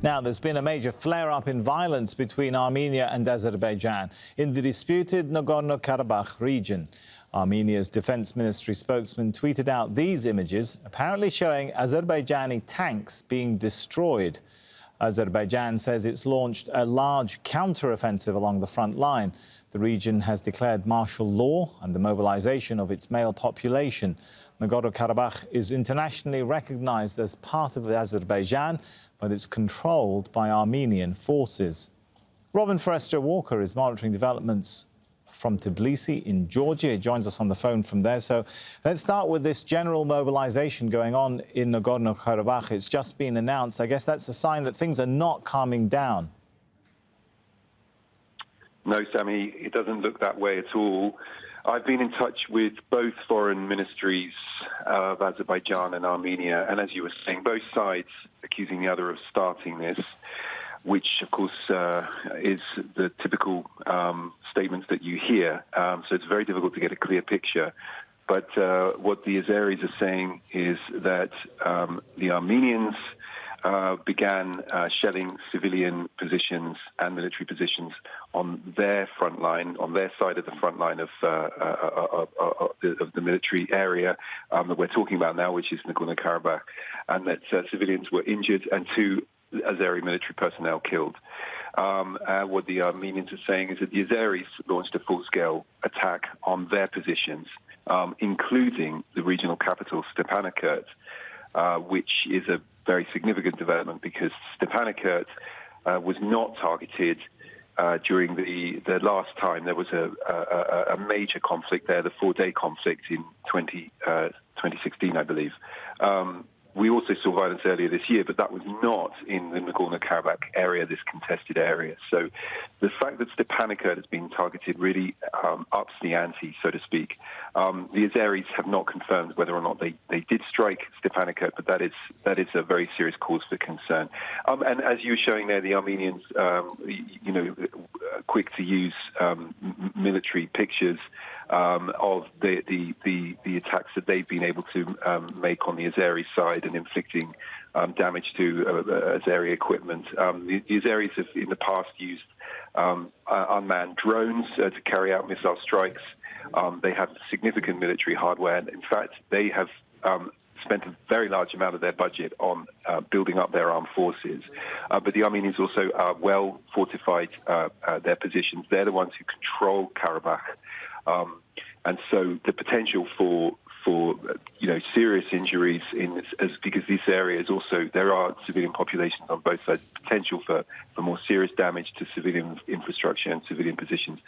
Now, there's been a major flare-up in violence between Armenia and Azerbaijan in the disputed Nagorno-Karabakh region. Armenia's defense ministry spokesman tweeted out these images, apparently showing Azerbaijani tanks being destroyed. Azerbaijan says it's launched a large counter-offensive along the front line. The region has declared martial law and the mobilization of its male population. Nagorno-Karabakh is internationally recognized as part of Azerbaijan, but it's controlled by Armenian forces. Robin Forestier-Walker is monitoring developments from Tbilisi in Georgia. He joins us on the phone from there. So let's start with this general mobilization going on in Nagorno-Karabakh. It's just been announced. I guess that's a sign that things are not calming down. No, Sammy, it doesn't look that way at all. I've been in touch with both foreign ministries of Azerbaijan and Armenia, and as you were saying, both sides accusing the other of starting this, which, of course, is the typical statements that you hear. So it's very difficult to get a clear picture. But what the Azeris are saying is that the Armenians began shelling civilian positions and military positions on their front line, on their side of the front line of the military area that we're talking about now, which is Nagorno-Karabakh, and that civilians were injured and 2 Azeri military personnel killed. What the Armenians are saying is that the Azeris launched a full-scale attack on their positions, including the regional capital, Stepanakert, which is a very significant development because Stepanakert was not targeted during the last time there was a major conflict there, the 4-day conflict in 2016, I believe. We also saw violence earlier this year, but that was not in the Nagorno-Karabakh area, this contested area. So the fact that Stepanakert has been targeted really ups the ante, so to speak. The Azeris have not confirmed whether or not they did strike Stepanakert, but that is a very serious cause for concern. And as you were showing there, the Armenians, quick to use military pictures of the attacks that they've been able to make on the Azeri side and inflicting damage to Azeri equipment. The Azeris have in the past used unmanned drones to carry out missile strikes. They have significant military hardware. And in fact, they have spent a very large amount of their budget on building up their armed forces. But the Armenians also are well fortified their positions. They're the ones who control Karabakh. And so the potential for serious injuries because this area is also, there are civilian populations on both sides, potential for more serious damage to civilian infrastructure and civilian positions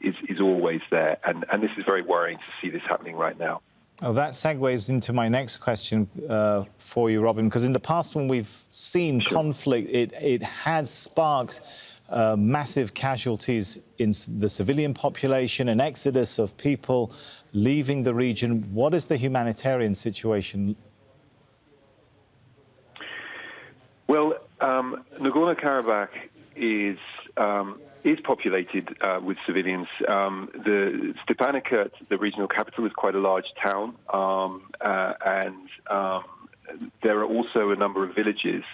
is always there. And this is very worrying to see this happening right now. Oh, that segues into my next question for you, Robin, because in the past when we've seen conflict, it has sparked massive casualties in the civilian population, an exodus of people leaving the region. What is the humanitarian situation? Well, Nagorno-Karabakh is populated with civilians. The Stepanakert, the regional capital, is quite a large town, and there are also a number of villages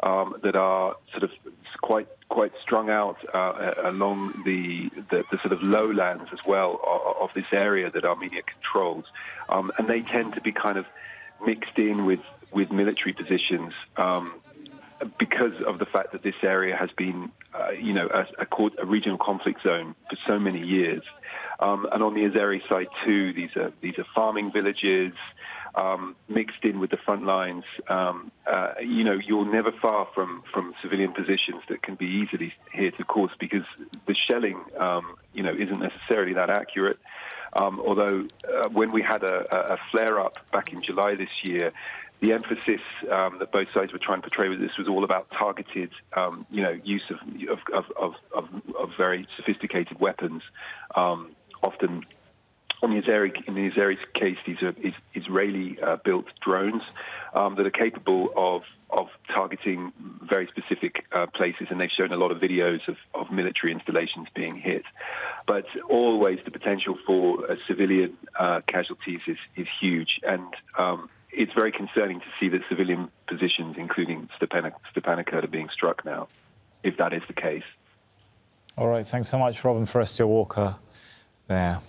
that are sort of quite strung out along the sort of lowlands as well of this area that Armenia controls, and they tend to be kind of mixed in with military positions because of the fact that this area has been a regional conflict zone for so many years. And on the Azeri side too, these are farming villages mixed in with the front lines. You're never far from civilian positions that can be easily hit, of course, because the shelling, isn't necessarily that accurate. Although when we had a flare-up back in July this year, the emphasis that both sides were trying to portray with this was all about targeted, use of very sophisticated weapons, often. In the Azeri's case, these are Israeli-built drones that are capable of targeting very specific places, and they've shown a lot of videos of military installations being hit. But always the potential for civilian casualties is huge, and it's very concerning to see that civilian positions, including Stepanakert, are being struck now, if that is the case. All right, thanks so much, Robin Forestier-Walker there.